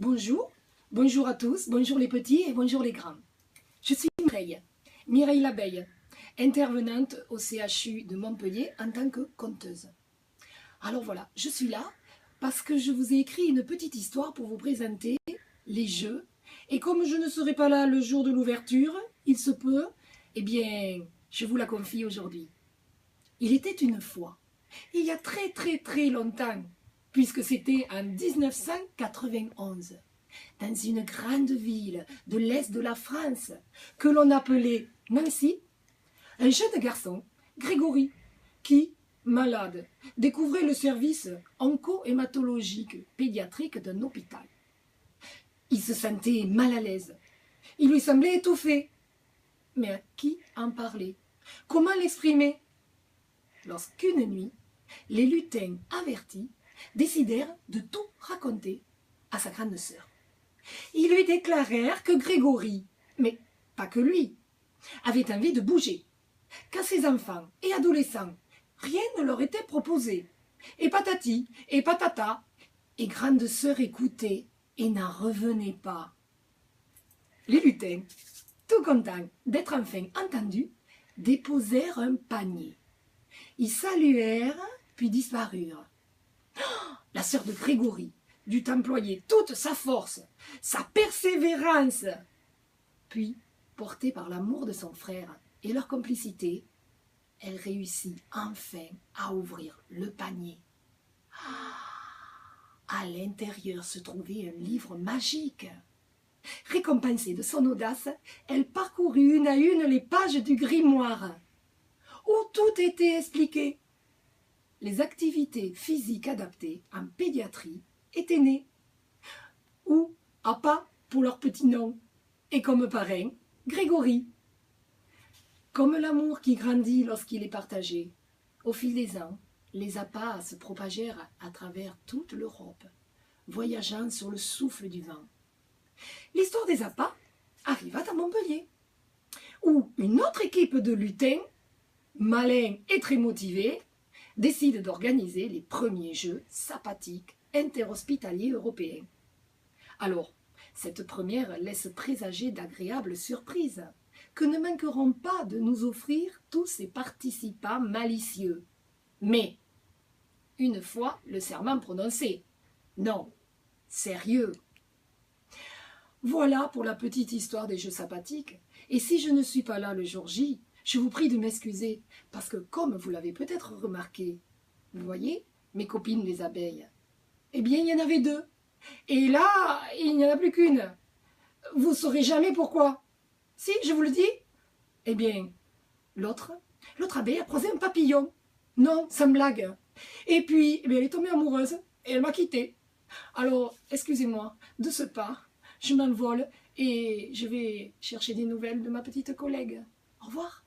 Bonjour, bonjour à tous, bonjour les petits et bonjour les grands. Je suis Mireille l'abeille, intervenante au CHU de Montpellier en tant que conteuse. Alors voilà, je suis là parce que je vous ai écrit une petite histoire pour vous présenter les jeux. Et comme je ne serai pas là le jour de l'ouverture, il se peut, eh bien, je vous la confie aujourd'hui. Il était une fois, il y a très longtemps, puisque c'était en 1991, dans une grande ville de l'est de la France, que l'on appelait Nancy, un jeune garçon, Grégory, qui, malade, découvrait le service onco-hématologique pédiatrique d'un hôpital. Il se sentait mal à l'aise. Il lui semblait étouffé. Mais à qui en parler? Comment l'exprimer? Lorsqu'une nuit, les lutins avertis décidèrent de tout raconter à sa grande sœur. Ils lui déclarèrent que Grégory, mais pas que lui, avait envie de bouger, qu'à ses enfants et adolescents, rien ne leur était proposé. Et patati, et patata, et grande sœur écoutait et n'en revenait pas. Les lutins, tout contents d'être enfin entendus, déposèrent un panier. Ils saluèrent, puis disparurent. La sœur de Grégory dut employer toute sa force, sa persévérance. Puis, portée par l'amour de son frère et leur complicité, elle réussit enfin à ouvrir le panier. À l'intérieur se trouvait un livre magique. Récompensée de son audace, elle parcourut une à une les pages du grimoire, où tout était expliqué. Les activités physiques adaptées en pédiatrie étaient nées, ou APA pour leur petit nom, et comme parrain, Grégory. Comme l'amour qui grandit lorsqu'il est partagé, au fil des ans, les APA se propagèrent à travers toute l'Europe, voyageant sur le souffle du vent. L'histoire des APA arriva à Montpellier, où une autre équipe de lutins, malins et très motivés, décide d'organiser les premiers jeux sapatiques interhospitaliers européens. Alors, cette première laisse présager d'agréables surprises que ne manqueront pas de nous offrir tous ces participants malicieux. Mais, une fois le serment prononcé, non, sérieux. Voilà pour la petite histoire des jeux sapatiques. Et si je ne suis pas là le jour J, je vous prie de m'excuser, parce que comme vous l'avez peut-être remarqué, vous voyez, mes copines les abeilles, eh bien il y en avait deux. Et là, il n'y en a plus qu'une. Vous ne saurez jamais pourquoi. Si, je vous le dis. Eh bien, l'autre abeille a croisé un papillon. Non, sans blague. Et puis, eh bien, elle est tombée amoureuse et elle m'a quittée. Alors, excusez-moi, de ce pas, je m'envole et je vais chercher des nouvelles de ma petite collègue. Au revoir.